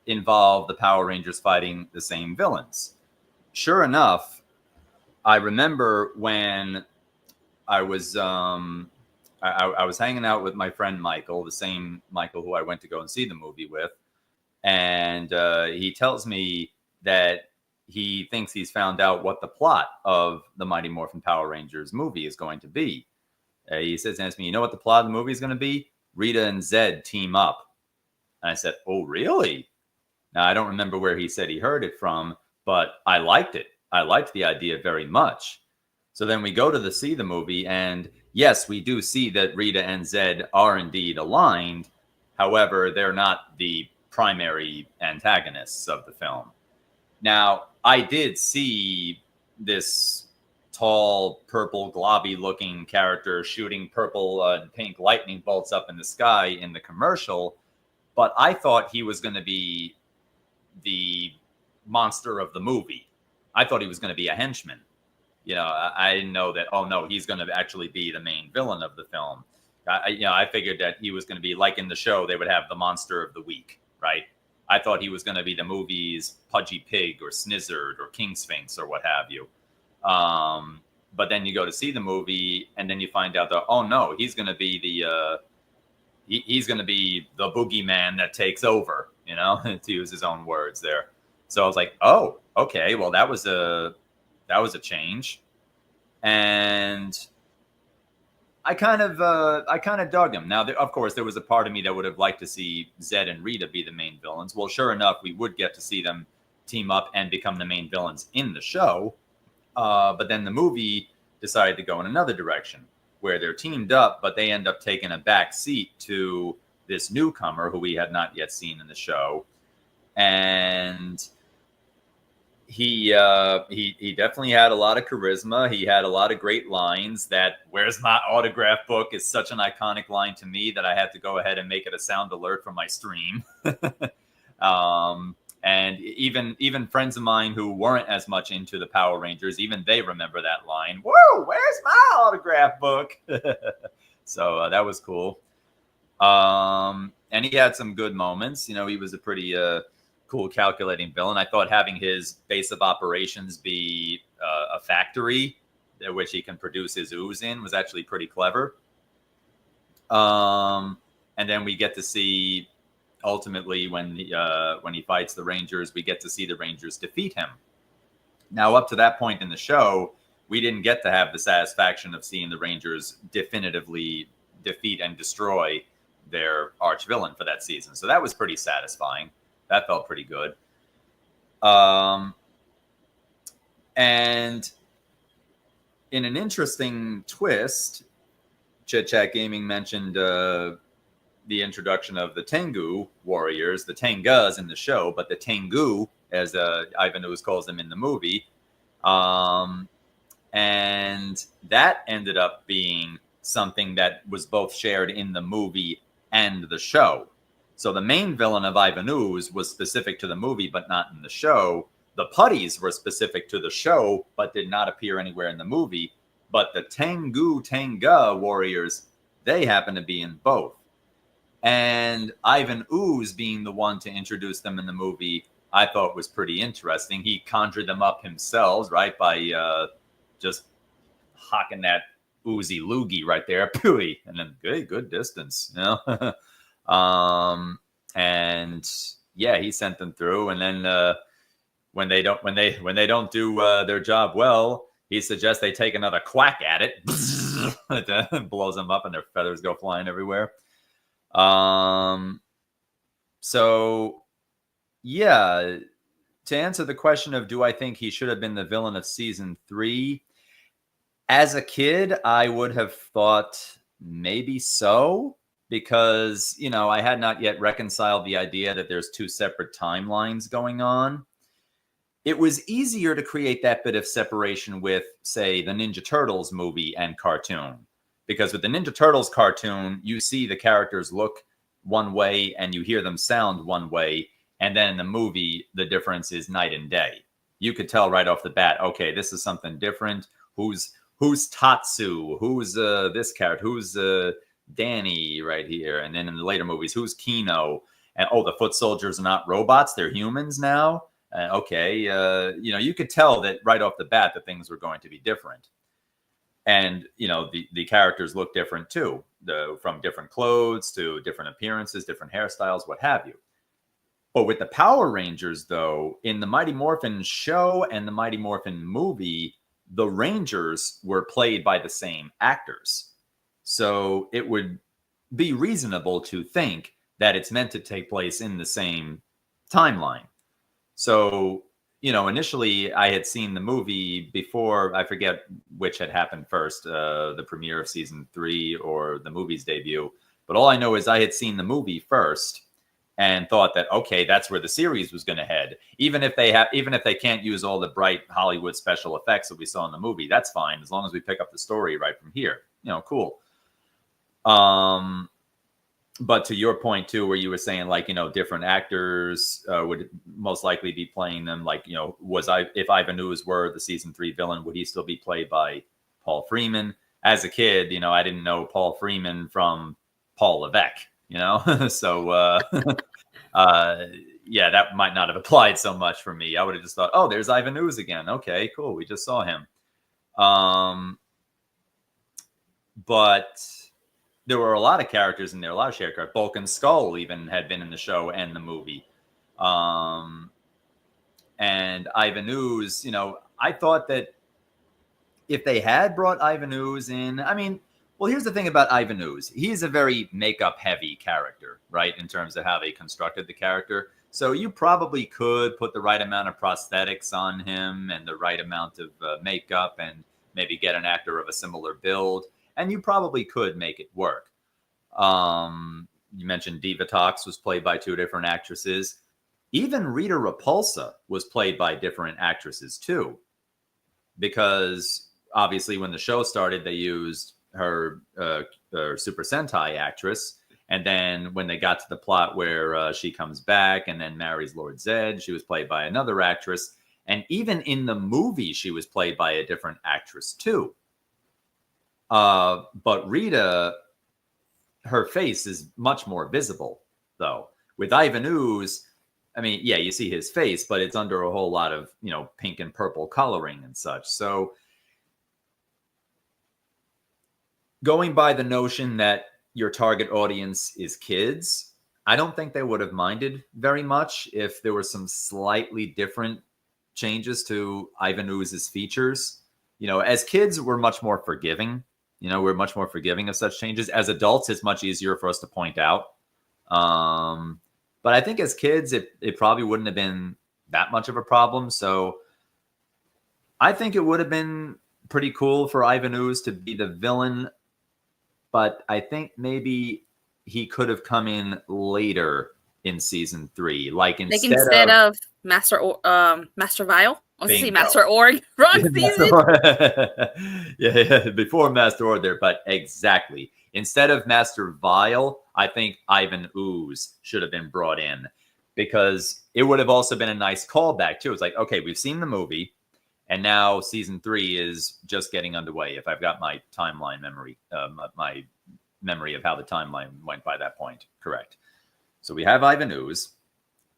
involve the Power Rangers fighting the same villains. Sure enough, I remember when I was I was hanging out with my friend Michael, the same Michael who I went to go and see the movie with, and he tells me that he thinks he's found out what the plot of the Mighty Morphin Power Rangers movie is going to be. He says to me, "You know what the plot of the movie is going to be? Rita and Zed team up." And I said, "Oh, really?" Now, I don't remember where he said he heard it from, but I liked it. I liked the idea very much. So then we go to see the movie, and yes, we do see that Rita and Zed are indeed aligned. However, they're not the primary antagonists of the film. Now, I did see this tall, purple, globby-looking character shooting purple and pink lightning bolts up in the sky in the commercial, but I thought he was going to be the monster of the movie. I thought he was going to be a henchman. You know, I didn't know that, oh no, he's going to actually be the main villain of the film. I figured that he was going to be like in the show, they would have the monster of the week, right? I thought he was going to be the movie's Pudgy Pig or Snizzard or King Sphinx or what have you. But then you go to see the movie and then you find out that, oh no, he's going to be he's going to be the boogeyman that takes over, you know, to use his own words there. So I was like, oh, okay, well, that was a change. And I kind of dug him. Now, of course, there was a part of me that would have liked to see Zed and Rita be the main villains. Well, sure enough, we would get to see them team up and become the main villains in the show. But then the movie decided to go in another direction, where they're teamed up, but they end up taking a back seat to this newcomer who we had not yet seen in the show. And he definitely had a lot of charisma. He had a lot of great lines. That "Where's my autograph book" is such an iconic line to me that I had to go ahead and make it a sound alert for my stream. And even friends of mine who weren't as much into the Power Rangers, even they remember that line. Whoa, where's my autograph book? So that was cool. And he had some good moments. You know, he was a pretty cool, calculating villain. I thought having his base of operations be a factory which he can produce his ooze in was actually pretty clever. And then we get to see, ultimately, when he fights the Rangers, we get to see the Rangers defeat him. Now, up to that point in the show, we didn't get to have the satisfaction of seeing the Rangers definitively defeat and destroy their arch villain for that season. So that was pretty satisfying. That felt pretty good. And in an interesting twist, Chit Chat Gaming mentioned the introduction of the Tengu warriors, the Tengas in the show, but the Tengu, as Ivan Ooze calls them in the movie. And that ended up being something that was both shared in the movie and the show. So the main villain of Ivan Ooze was specific to the movie, but not in the show. The Putties were specific to the show, but did not appear anywhere in the movie. But the Tenga warriors, they happen to be in both. And Ivan Ooze being the one to introduce them in the movie, I thought was pretty interesting. He conjured them up himself, right, by just hocking that oozy loogie right there, pooey, and then good distance, you know. And yeah, he sent them through, and then when they don't do their job well, he suggests they take another quack at it. It blows them up and their feathers go flying everywhere. So yeah, to answer the question of do I think he should have been the villain of season 3, as a kid, I would have thought maybe so, because, you know, I had not yet reconciled the idea that there's 2 separate timelines going on. It was easier to create that bit of separation with, say, the Ninja Turtles movie and cartoon. Because with the Ninja Turtles cartoon, you see the characters look one way and you hear them sound one way. And then in the movie, the difference is night and day. You could tell right off the bat, okay, this is something different. Who's Tatsu? Who's this character? Who's Danny right here? And then in the later movies, who's Kino? And oh, the foot soldiers are not robots; they're humans now. Okay, you know, you could tell that right off the bat that things were going to be different. And, you know, the characters look different too, from different clothes to different appearances, different hairstyles, what have you. But with the Power Rangers, though, in the Mighty Morphin show and the Mighty Morphin movie, the Rangers were played by the same actors. So it would be reasonable to think that it's meant to take place in the same timeline. So, you know, initially I had seen the movie before, I forget which had happened first, the premiere of season 3 or the movie's debut. But all I know is I had seen the movie first and thought that, okay, that's where the series was going to head. Even if they can't use all the bright Hollywood special effects that we saw in the movie, that's fine, as long as we pick up the story right from here. You know, cool. But to your point too, where you were saying, like, you know, different actors would most likely be playing them. Like, you know, if Ivan Ooze were the season 3 villain, would he still be played by Paul Freeman? As a kid, you know, I didn't know Paul Freeman from Paul Levesque, you know, so yeah, that might not have applied so much for me. I would have just thought, oh, there's Ivan Ooze again. Okay, cool. We just saw him. But there were a lot of characters in there, a lot of shared characters. Bulk and Skull even had been in the show and the movie. And Ivan Ooze, you know, I thought that if they had brought Ivan Ooze in, I mean, well, here's the thing about Ivan Ooze. He's a very makeup-heavy character, right, in terms of how they constructed the character. So you probably could put the right amount of prosthetics on him and the right amount of makeup and maybe get an actor of a similar build. And you probably could make it work. You mentioned Divatox was played by 2 different actresses. Even Rita Repulsa was played by different actresses too. Because obviously when the show started, they used her Super Sentai actress. And then when they got to the plot where she comes back and then marries Lord Zed, she was played by another actress. And even in the movie, she was played by a different actress too. But Rita, her face is much more visible, though. With Ivan Ooze, I mean, yeah, you see his face, but it's under a whole lot of, you know, pink and purple coloring and such. So going by the notion that your target audience is kids, I don't think they would have minded very much if there were some slightly different changes to Ivan Ooze's features. You know, as kids, we're much more forgiving. You know, we're much more forgiving of such changes. As adults, it's much easier for us to point out. But I think as kids, it probably wouldn't have been that much of a problem. So I think it would have been pretty cool for Ivan Ooze to be the villain. But I think maybe he could have come in later in season 3. Like instead of Master Vile. I was Bingo. see Master Org. Wrong season. Yeah, before Master Org there, but exactly. Instead of Master Vile, I think Ivan Ooze should have been brought in, because it would have also been a nice callback too. It's like, okay, we've seen the movie, and now season 3 is just getting underway. If I've got my timeline memory, my memory of how the timeline went by that point correct. So we have Ivan Ooze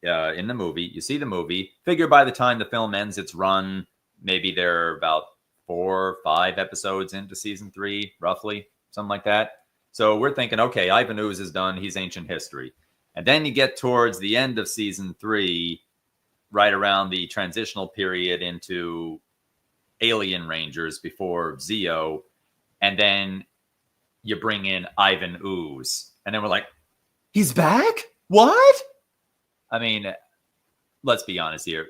in the movie. You see the movie. Figure by the time the film ends its run, maybe they're about 4 or 5 episodes into season 3, roughly, something like that. So we're thinking, okay, Ivan Ooze is done. He's ancient history. And then you get towards the end of season 3, right around the transitional period into Alien Rangers before Zeo, and then you bring in Ivan Ooze, and then we're like, he's back? What? I mean, let's be honest here.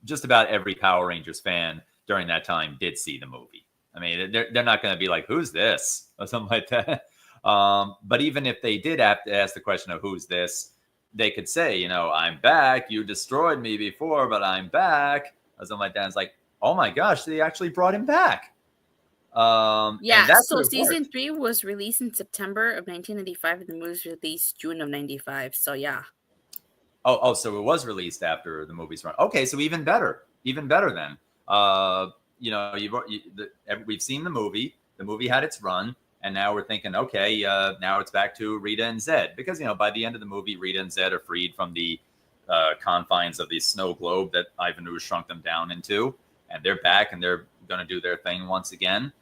Just about every Power Rangers fan during that time did see the movie. I mean, they're not going to be like, who's this? Or something like that. But even if they did have to ask the question of who's this, they could say, I'm back. You destroyed me before, but I'm back. Or something like that. It's like, oh my gosh, they actually brought him back. And that's so season 3 was released in September of 1995, and the movie was released June of 95. So yeah. Oh, so it was released after the movie's run. Okay, so even better then. We've seen the movie. The movie had its run, and now we're thinking, okay, now it's back to Rita and Zed, because by the end of the movie, Rita and Zed are freed from the confines of the snow globe that Ivan Ooze shrunk them down into, and they're back and they're going to do their thing once again.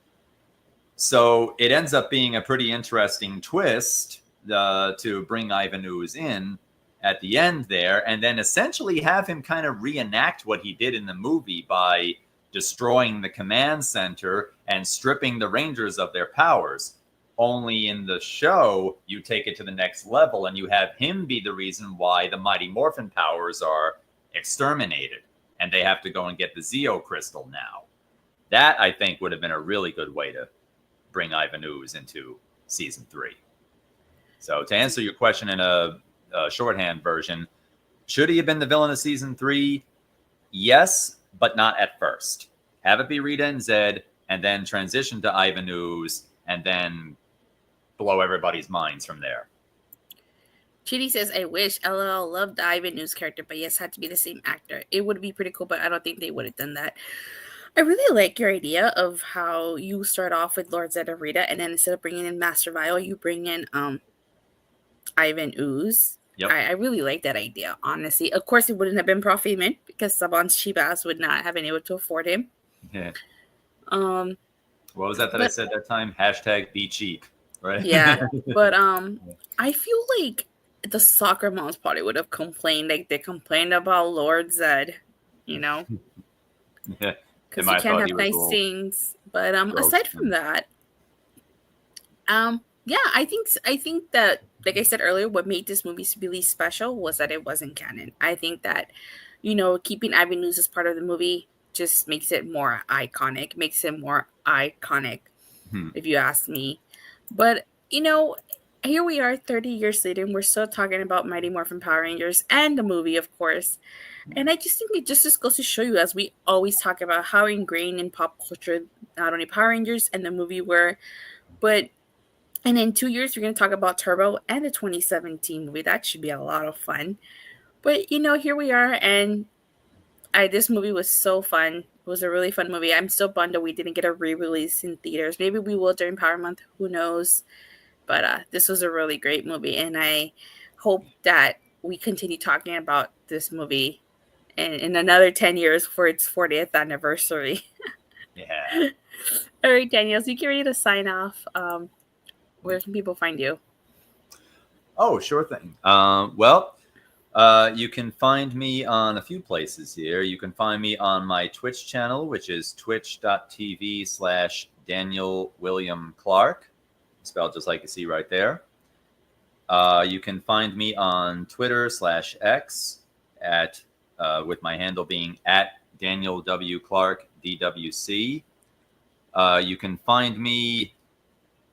So it ends up being a pretty interesting twist to bring Ivan Ooze in at the end there, and then essentially have him kind of reenact what he did in the movie by destroying the command center and stripping the Rangers of their powers. Only in the show, you take it to the next level and you have him be the reason why the Mighty Morphin powers are exterminated, and they have to go and get the Zeo crystal now. That, I think, would have been a really good way to bring Ivan Ooze into season 3. So to answer your question in a shorthand version, should he have been the villain of season 3? Yes, but not at first. Have it be Rita and Zed, and then transition to Ivan Ooze, and then blow everybody's minds from there. Chitty says, I wish. LOL, loved the Ivan Ooze character, but yes, had to be the same actor. It would be pretty cool, but I don't think they would have done that. I really like your idea of how you start off with Lord Zed and Rita, and then instead of bringing in Master Vile, you bring in Ivan Ooze. Yep. I really like that idea, honestly. Of course, it wouldn't have been Prof. Eamon, because Saban's cheap ass would not have been able to afford him. Yeah. What was that I said that time? # be cheap, right? Yeah. But I feel like the soccer moms probably would have complained, like they complained about Lord Zed, Yeah. Because you can't have nice things. But aside from that, yeah, I think that, like I said earlier, what made this movie really special was that it wasn't canon. I think that, keeping Ivan Ooze as part of the movie just makes it more iconic, if you ask me. But, here we are 30 years later, and we're still talking about Mighty Morphin Power Rangers and the movie, of course. And I just think it just goes to show you, as we always talk about, how ingrained in pop culture not only Power Rangers and the movie were, and in 2 years, we're going to talk about Turbo and the 2017 movie. That should be a lot of fun. But, here we are, and this movie was so fun. It was a really fun movie. I'm still bummed that we didn't get a re-release in theaters. Maybe we will during Power Month. Who knows? But this was a really great movie, and I hope that we continue talking about this movie in another 10 years for its 40th anniversary. Yeah. All right, Daniel, so you get ready to sign off. Where can people find you? Oh, sure thing. You can find me on a few places here. You can find me on my Twitch channel, which is twitch.tv/Daniel William Clark, spelled just like you see right there. You can find me on Twitter /X with my handle being @Daniel W. Clark DWC. You can find me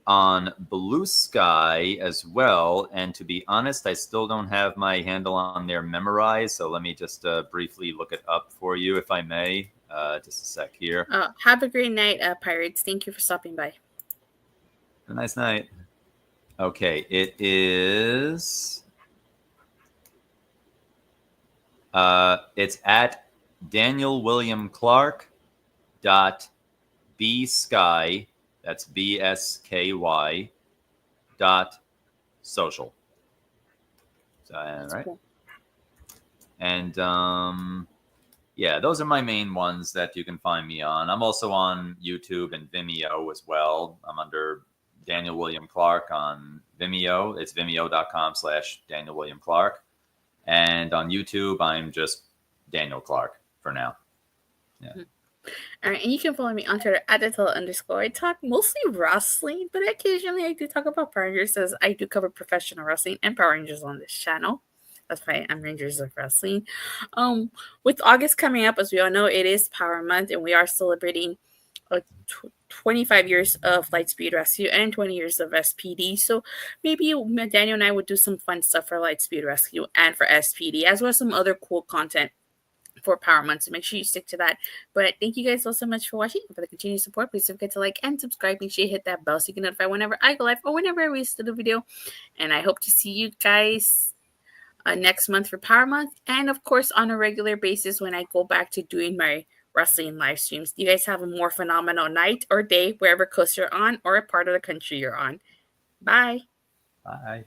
on Blue Sky as well, and to be honest, I still don't have my handle on there memorized, so let me just briefly look it up for you, if I may. Just a sec here. Have a great night, Pirates. Thank you for stopping by. Have a nice night. Okay, it is it's @DanielWilliamClark.bsky. That's BSKY .social. So, right. Cool. And yeah, those are my main ones that you can find me on. I'm also on YouTube and Vimeo as well. I'm under Daniel William Clark on Vimeo. It's vimeo.com/Daniel William Clark. And on YouTube, I'm just Daniel Clark for now. Yeah. All right, and you can follow me on Twitter at @Detail_. I talk mostly wrestling, but occasionally I do talk about Power Rangers, as I do cover professional wrestling and Power Rangers on this channel. That's why I'm Rangers of Wrestling. With August coming up, as we all know, it is Power Month, and we are celebrating 25 years of Lightspeed Rescue and 20 years of SPD. So maybe Daniel and I would do some fun stuff for Lightspeed Rescue and for SPD, as well as some other cool content for Power Month. So make sure you stick to that. But thank you guys all so much for watching and for the continued support. Please don't forget to like and subscribe. Make sure you hit that bell so you can notify whenever I go live or whenever I release the video. And I hope to see you guys next month for Power Month, and of course on a regular basis when I go back to doing my wrestling live streams. You guys have a more phenomenal night or day wherever coast you're on or a part of the country you're on. Bye. Bye.